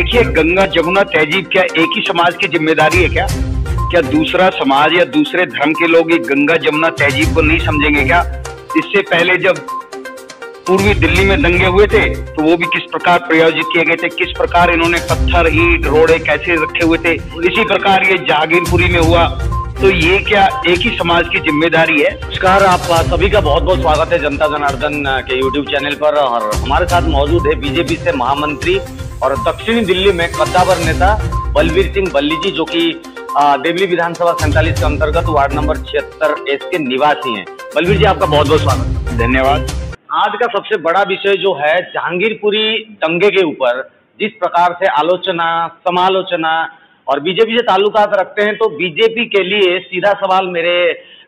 देखिए, गंगा जमुना तहजीब क्या एक ही समाज की जिम्मेदारी है क्या? क्या दूसरा समाज या दूसरे धर्म के लोग ये गंगा जमुना तहजीब को नहीं समझेंगे क्या? इससे पहले जब पूर्वी दिल्ली में दंगे हुए थे तो वो भी किस प्रकार प्रायोजित किए गए थे, किस प्रकार इन्होंने पत्थर ईंट रोड़े कैसे रखे हुए थे, इसी प्रकार ये जहांगीरपुरी में हुआ। तो ये क्या एक ही समाज की जिम्मेदारी है? नमस्कार, आप सभी का बहुत बहुत स्वागत है जनता जनार्दन के यूट्यूब चैनल पर। और हमारे साथ मौजूद है बीजेपी से महामंत्री और दक्षिणी दिल्ली में कद्दावर नेता बलबीर सिंह बल्ली जी, जो कि देवली विधानसभा 47 के अंतर्गत वार्ड नंबर 76 के निवासी हैं। बलबीर जी, आपका बहुत बहुत स्वागत। धन्यवाद। आज का सबसे बड़ा विषय जो है जहांगीरपुरी दंगे के ऊपर जिस प्रकार से आलोचना समालोचना और बीजेपी से ताल्लुकात रखते हैं, तो बीजेपी के लिए सीधा सवाल मेरे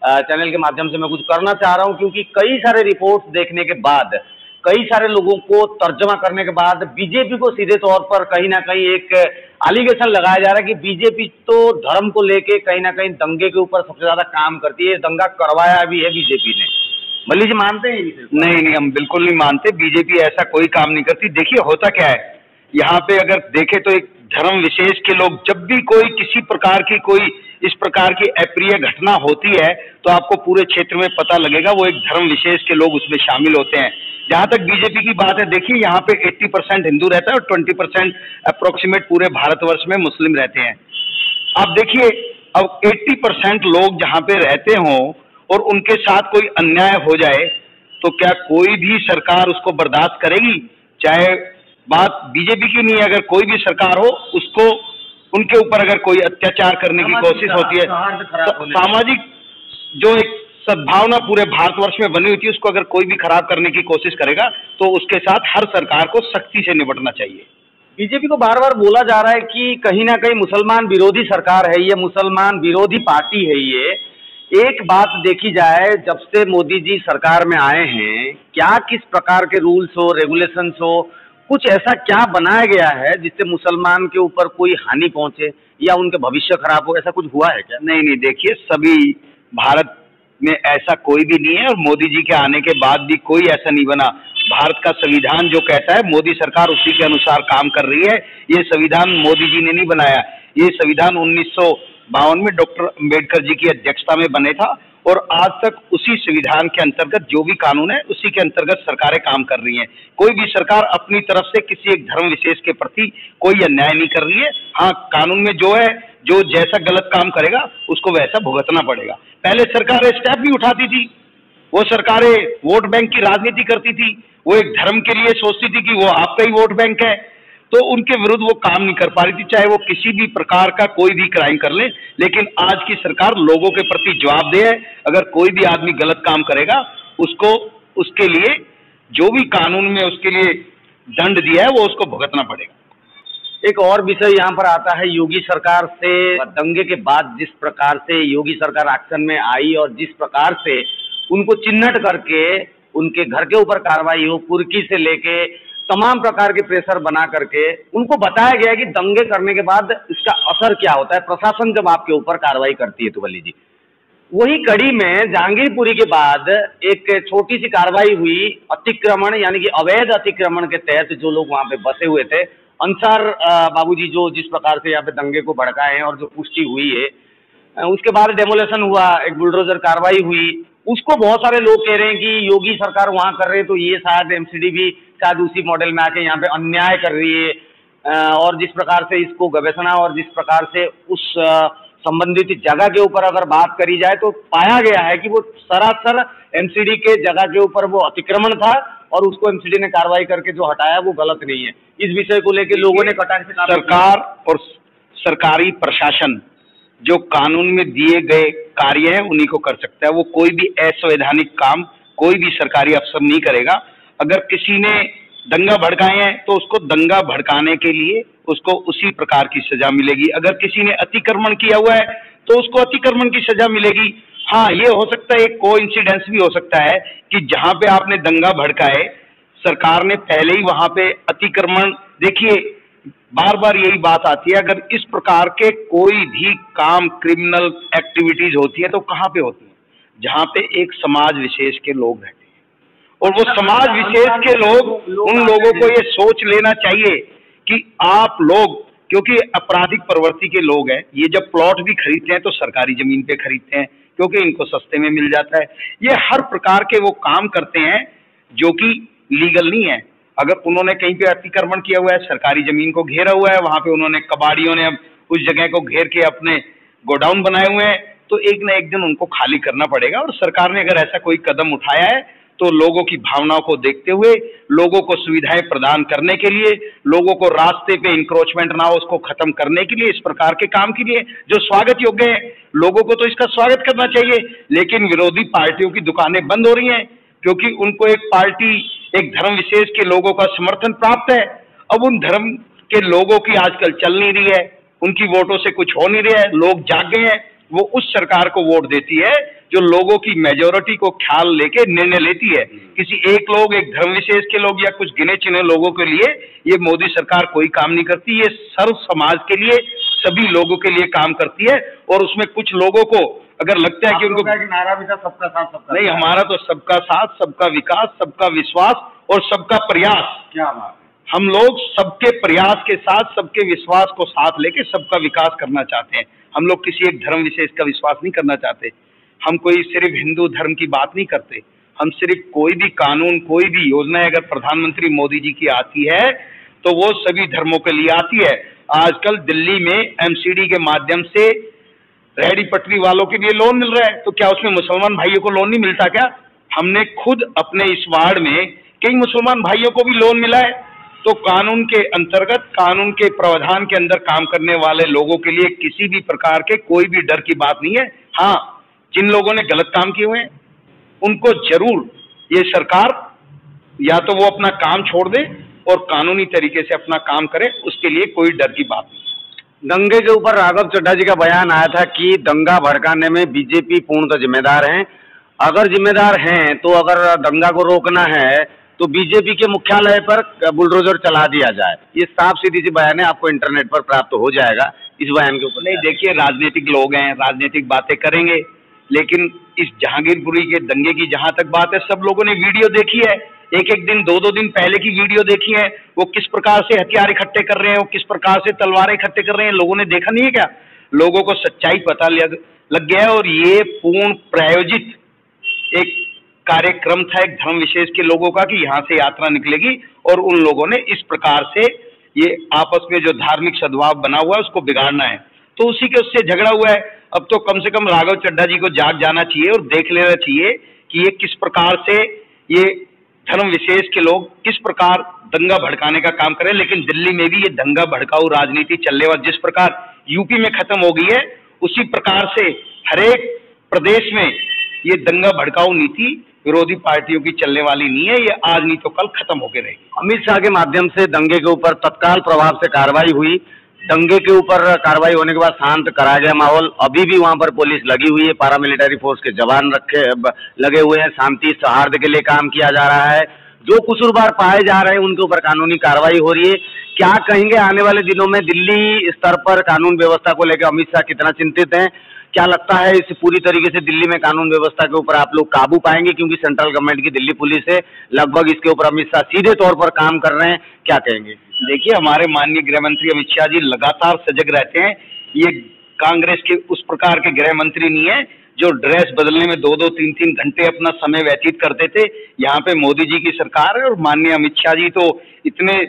चैनल के माध्यम से मैं कुछ करना चाह रहा हूं, क्योंकि कई सारे रिपोर्ट्स देखने के बाद, कई सारे लोगों को तर्जमा करने के बाद बीजेपी को सीधे तौर पर कहीं ना कहीं एक एलिगेशन लगाया जा रहा है कि बीजेपी तो धर्म को लेके कहीं ना कहीं दंगे के ऊपर सबसे ज्यादा काम करती है, दंगा करवाया भी है बीजेपी ने। बल्ली जी, मानते हैं? नहीं, हम बिल्कुल नहीं मानते। बीजेपी ऐसा कोई काम नहीं करती। देखिए, होता क्या है, यहाँ पे अगर देखें तो एक धर्म विशेष के लोग, जब भी कोई किसी प्रकार की कोई इस प्रकार की अप्रिय घटना होती है तो आपको पूरे क्षेत्र में पता लगेगा, वो एक धर्म विशेष के लोग उसमें शामिल होते हैं। जहां तक बीजेपी की बात है, देखिए यहाँ पे 80% हिंदू रहता है और 20% अप्रोक्सीमेट पूरे भारतवर्ष में मुस्लिम रहते हैं। अब देखिए, अब 80% लोग जहाँ पे रहते हों और उनके साथ कोई अन्याय हो जाए तो क्या कोई भी सरकार उसको बर्दाश्त करेगी? चाहे बात बीजेपी की नहीं है, अगर कोई भी सरकार हो, उसको उनके ऊपर अगर कोई अत्याचार करने की कोशिश होती है, सामाजिक जो एक सद्भावना पूरे भारतवर्ष में बनी हुई थी, उसको अगर कोई भी खराब करने की कोशिश करेगा तो उसके साथ हर सरकार को सख्ती से निपटना चाहिए। बीजेपी को बार बार बोला जा रहा है कि कहीं ना कहीं मुसलमान विरोधी सरकार है ये, मुसलमान विरोधी पार्टी है ये। एक बात देखी जाए, जब से मोदी जी सरकार में आए हैं, क्या किस प्रकार के रूल्स हो, रेगुलेशंस हो, कुछ ऐसा क्या बनाया गया है जिससे मुसलमान के ऊपर कोई हानि पहुंचे या उनके भविष्य खराब हो? ऐसा कुछ हुआ है क्या? नहीं, देखिए, सभी भारत में ऐसा कोई भी नहीं है और मोदी जी के आने के बाद भी कोई ऐसा नहीं बना। भारत का संविधान जो कहता है, मोदी सरकार उसी के अनुसार काम कर रही है। ये संविधान मोदी जी ने नहीं बनाया, ये संविधान 1952 में डॉक्टर अम्बेडकर जी की अध्यक्षता में बने था और आज तक उसी संविधान के अंतर्गत जो भी कानून है उसी के अंतर्गत सरकारें काम कर रही हैं। कोई भी सरकार अपनी तरफ से किसी एक धर्म विशेष के प्रति कोई अन्याय नहीं कर रही है। हाँ, कानून में जो है, जो जैसा गलत काम करेगा उसको वैसा भुगतना पड़ेगा। पहले सरकारें स्टेप भी उठाती थी, वो सरकारें वोट बैंक की राजनीति करती थी, वो एक धर्म के लिए सोचती थी कि वो आपका ही वोट बैंक है, तो उनके विरुद्ध वो काम नहीं कर पा रही थी, चाहे वो किसी भी प्रकार का कोई भी क्राइम कर ले। लेकिन आज की सरकार लोगों के प्रति जवाबदेह है। अगर कोई भी आदमी गलत काम करेगा, उसको उसके लिए जो भी कानून में उसके लिए दंड दिया है वो उसको भुगतना पड़ेगा। एक और विषय यहाँ पर आता है, योगी सरकार से दंगे के बाद जिस प्रकार से योगी सरकार एक्शन में आई और जिस प्रकार से उनको चिन्हित करके उनके घर के ऊपर कार्रवाई हो, कुर्की से लेके तमाम प्रकार के प्रेशर बना करके उनको बताया गया है कि दंगे करने के बाद इसका असर क्या होता है प्रशासन जब आपके ऊपर कार्रवाई करती है। तो बल्ली जी, वही कड़ी में जहांगीरपुरी के बाद एक छोटी सी कार्रवाई हुई, अतिक्रमण यानी कि अवैध अतिक्रमण के तहत जो लोग वहां पे बसे हुए थे, अंसार बाबूजी जो जिस प्रकार से यहाँ पे दंगे को भड़काए हैं और जो पुष्टि हुई है, उसके बाद डेमोलेशन हुआ, एक बुलडोजर कार्रवाई हुई। उसको बहुत सारे लोग कह रहे हैं कि योगी सरकार वहां कर रहे हैं तो ये शायद एमसीडी भी शायद उसी मॉडल में आके यहाँ पे अन्याय कर रही है। और जिस प्रकार से इसको गवेषणा और जिस प्रकार से उस संबंधित जगह के ऊपर अगर बात करी जाए तो पाया गया है कि वो सरासर एमसीडी के जगह के ऊपर वो अतिक्रमण था और उसको एमसीडी ने कार्रवाई करके जो हटाया वो गलत नहीं है। इस विषय को लेकर लोगों ने कटान से सरकार और सरकारी प्रशासन जो कानून में दिए गए कार्य हैं उन्हीं को कर सकता है। वो कोई भी असंवैधानिक काम कोई भी सरकारी अफसर नहीं करेगा। अगर किसी ने दंगा भड़काए हैं तो उसको दंगा भड़काने के लिए उसको उसी प्रकार की सजा मिलेगी। अगर किसी ने अतिक्रमण किया हुआ है तो उसको अतिक्रमण की सजा मिलेगी। हाँ, ये हो सकता है, एक कोइंसिडेंस भी हो सकता है कि जहां पे आपने दंगा भड़काए, सरकार ने पहले ही वहां पे अतिक्रमण, देखिए बार बार यही बात आती है, अगर इस प्रकार के कोई भी काम क्रिमिनल एक्टिविटीज होती है तो कहाँ पे होती है? जहां पे एक समाज विशेष के लोग रहते हैं। और वो समाज विशेष के लोग, उन लोगों को ये सोच लेना चाहिए कि आप लोग, क्योंकि आपराधिक प्रवृत्ति के लोग हैं, ये जब प्लॉट भी खरीदते हैं तो सरकारी जमीन पे खरीदते हैं क्योंकि इनको सस्ते में मिल जाता है। ये हर प्रकार के वो काम करते हैं जो कि लीगल नहीं है। अगर उन्होंने कहीं पे अतिक्रमण किया हुआ है, सरकारी जमीन को घेरा हुआ है, वहां पे उन्होंने कबाड़ियों ने अब उस जगह को घेर के अपने गोडाउन बनाए हुए हैं, तो एक ना एक दिन उनको खाली करना पड़ेगा। और सरकार ने अगर ऐसा कोई कदम उठाया है तो लोगों की भावनाओं को देखते हुए, लोगों को सुविधाएं प्रदान करने के लिए, लोगों को रास्ते पे इंक्रोचमेंट ना हो उसको खत्म करने के लिए, इस प्रकार के काम के लिए जो स्वागत योग्य है, लोगों को तो इसका स्वागत करना चाहिए। लेकिन विरोधी पार्टियों की दुकानें बंद हो रही हैं क्योंकि उनको एक पार्टी, एक धर्म विशेष के लोगों का समर्थन प्राप्त है। अब उन धर्म के लोगों की आजकल चल नहीं रही है, उनकी वोटों से कुछ हो नहीं रहा है, लोग जाग गए हैं। वो उस सरकार को वोट देती है जो लोगों की मेजोरिटी को ख्याल लेके निर्णय लेती है। किसी एक लोग, एक धर्म विशेष के लोग या कुछ गिने चुने लोगों के लिए ये मोदी सरकार कोई काम नहीं करती। ये सर्व समाज के लिए, सभी लोगों के लिए काम करती है। और उसमें कुछ लोगों को अगर लगता है कि उनको नारा भी था सबका साथ सबका नहीं, हमारा तो सबका साथ, सबका विकास, सबका विश्वास और सबका प्रयास। क्या बात है। हम लोग सबके प्रयास के साथ, सबके विश्वास को साथ लेके सबका विकास करना चाहते हैं। हम लोग किसी एक धर्म विशेष का विश्वास नहीं करना चाहते। हम कोई सिर्फ हिंदू धर्म की बात नहीं करते। हम सिर्फ कोई भी कानून, कोई भी योजना अगर प्रधानमंत्री मोदी जी की आती है तो वो सभी धर्मों के लिए आती है। आजकल दिल्ली में एमसीडी के माध्यम से रेहड़ी पटरी वालों के लिए लोन मिल रहा है, तो क्या उसमें मुसलमान भाइयों को लोन नहीं मिलता क्या? हमने खुद अपने इस वार्ड में कई मुसलमान भाइयों को भी लोन मिला है। तो कानून के अंतर्गत, कानून के प्रावधान के अंदर काम करने वाले लोगों के लिए किसी भी प्रकार के कोई भी डर की बात नहीं है। हाँ, जिन लोगों ने गलत काम किए हुए हैं उनको जरूर ये सरकार या तो वो अपना काम छोड़ दे और कानूनी तरीके से अपना काम करे, उसके लिए कोई डर की बात नहीं। दंगे के ऊपर राघव चड्ढा जी का बयान आया था कि दंगा भड़काने में बीजेपी पूर्णतः जिम्मेदार है। अगर जिम्मेदार हैं तो अगर दंगा को रोकना है तो बीजेपी के मुख्यालय पर बुलडोजर चला दिया जाए। ये साफ सीधी सी बयान है, आपको इंटरनेट पर प्राप्त हो जाएगा। इस बयान के ऊपर नहीं, देखिए, राजनीतिक लोग हैं, राजनीतिक बातें करेंगे, लेकिन इस जहांगीरपुरी के दंगे की जहां तक बात है, सब लोगों ने वीडियो देखी है। एक एक दिन, दो दो दिन पहले की वीडियो देखी है। वो किस प्रकार से हथियार इकट्ठे कर रहे हैं, वो किस प्रकार से तलवारें इकट्ठे कर रहे हैं, लोगों ने देखा नहीं है क्या? लोगों को सच्चाई पता लग गया है। और ये पूर्ण प्रायोजित एक कार्यक्रम था एक धर्म विशेष के लोगों का कि यहाँ से यात्रा निकलेगी और उन लोगों ने इस प्रकार से ये आपस में जो धार्मिक सद्भाव बना हुआ है उसको बिगाड़ना है, तो उसी के उससे झगड़ा हुआ है। अब तो कम से कम राघव चड्ढा जी को जाग जाना चाहिए और देख लेना चाहिए कि ये किस प्रकार से ये धर्म विशेष के लोग किस प्रकार दंगा भड़काने का काम करें। लेकिन दिल्ली में भी ये दंगा भड़काऊ राजनीति चलने वाली, जिस प्रकार यूपी में खत्म हो गई है, उसी प्रकार से हरेक प्रदेश में ये दंगा भड़काऊ नीति विरोधी पार्टियों की चलने वाली नहीं है। ये आज नहीं तो कल खत्म होकर रहेगी। अमित शाह के माध्यम से दंगे के ऊपर तत्काल प्रभाव से कार्रवाई हुई। दंगे के ऊपर कार्रवाई होने के बाद शांत कराया गया माहौल। अभी भी वहां पर पुलिस लगी हुई है, पारामिलिट्री फोर्स के जवान लगे हुए हैं, शांति सौहार्द के लिए काम किया जा रहा है। जो कसूरवार पाए जा रहे हैं उनके ऊपर कानूनी कार्रवाई हो रही है। क्या कहेंगे आने वाले दिनों में दिल्ली स्तर पर कानून व्यवस्था को लेकर अमित शाह कितना चिंतित हैं? क्या लगता है इस पूरी तरीके से दिल्ली में कानून व्यवस्था के ऊपर आप लोग काबू पाएंगे? क्योंकि सेंट्रल गवर्नमेंट की दिल्ली पुलिस है, लगभग इसके ऊपर अमित शाह सीधे तौर पर काम कर रहे हैं, क्या कहेंगे? देखिए, हमारे माननीय गृह मंत्री अमित शाह जी लगातार सजग रहते हैं। ये कांग्रेस के उस प्रकार के गृह मंत्री नहीं है जो ड्रेस बदलने में 2-2, 3-3 घंटे अपना समय व्यतीत करते थे। यहाँ पे मोदी जी की सरकार है और माननीय अमित शाह जी तो इतने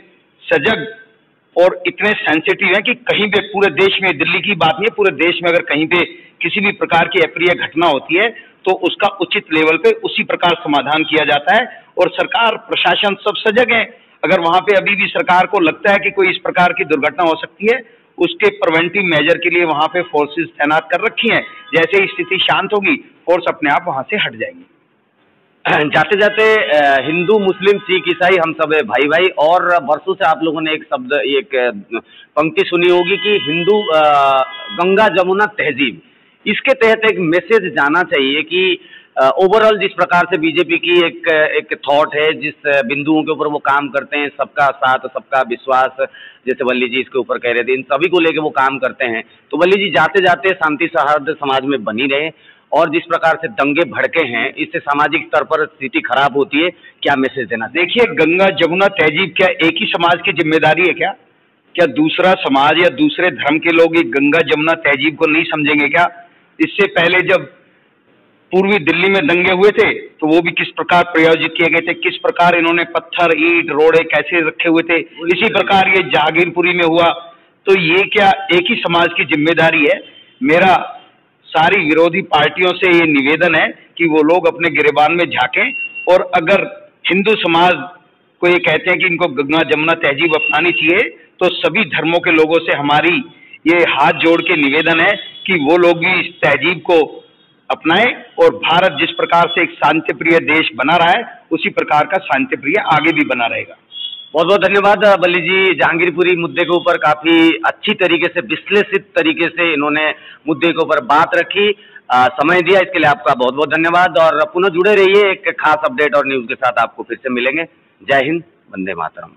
सजग और इतने सेंसिटिव हैं कि कहीं पे पूरे देश में, दिल्ली की बात नहीं है, पूरे देश में अगर कहीं पे किसी भी प्रकार की अप्रिय घटना होती है तो उसका उचित लेवल पे उसी प्रकार समाधान किया जाता है। और सरकार, प्रशासन सब सजग है। अगर वहां पे अभी भी सरकार को लगता है कि कोई इस प्रकार की दुर्घटना हो सकती है, उसके प्रिवेंटिव मेजर के लिए वहां पे फोर्सेस तैनात कर रखी हैं। जैसे ही स्थिति शांत होगी, फोर्स अपने आप वहां से हट जाएंगी। जाते जाते हिंदू, मुस्लिम, सिख, ईसाई हम सब भाई भाई। और वर्षों से आप लोगों ने एक शब्द, एक पंक्ति सुनी होगी कि हिंदू गंगा जमुना तहजीब। इसके तहत एक मैसेज जाना चाहिए कि ओवरऑल जिस प्रकार से बीजेपी की एक थॉट है, जिस बिंदुओं के ऊपर वो काम करते हैं, सबका साथ, सबका विश्वास, जैसे वल्ली जी इसके ऊपर कह रहे थे, इन सभी को लेकर वो काम करते हैं। तो वल्ली जी, जाते जाते शांति सौहार्द समाज में बनी रहे। और जिस प्रकार से दंगे भड़के हैं, इससे सामाजिक स्तर पर स्थिति खराब होती है, क्या मैसेज देना? देखिए, गंगा जमुना तहजीब क्या एक ही समाज की जिम्मेदारी है क्या? क्या दूसरा समाज या दूसरे धर्म के लोग ये गंगा जमुना तहजीब को नहीं समझेंगे क्या? इससे पहले जब पूर्वी दिल्ली में दंगे हुए थे तो वो भी किस प्रकार प्रायोजित किए गए थे, किस प्रकार इन्होंने पत्थर ईंट रोड़े कैसे रखे हुए थे, इसी प्रकार ये जहांगीरपुरी में हुआ। तो ये क्या एक ही समाज की जिम्मेदारी है? मेरा सारी विरोधी पार्टियों से ये निवेदन है कि वो लोग अपने गिरेबान में झांकें, और अगर हिंदू समाज को ये कहते हैं कि इनको गंगा जमुना तहजीब अपनानी चाहिए, तो सभी धर्मों के लोगों से हमारी ये हाथ जोड़ के निवेदन है कि वो लोग भी इस तहजीब को अपनाएं, और भारत जिस प्रकार से एक शांतिप्रिय देश बना रहा है उसी प्रकार का शांतिप्रिय आगे भी बना रहेगा। बहुत बहुत धन्यवाद बल्ली जी। जहांगीरपुरी मुद्दे के ऊपर काफी अच्छी तरीके से, विश्लेषित तरीके से इन्होंने मुद्दे के ऊपर बात रखी, समय दिया, इसके लिए आपका बहुत बहुत धन्यवाद। और पुनः जुड़े रहिए, एक खास अपडेट और न्यूज के साथ आपको फिर से मिलेंगे। जय हिंद, वंदे मातरम।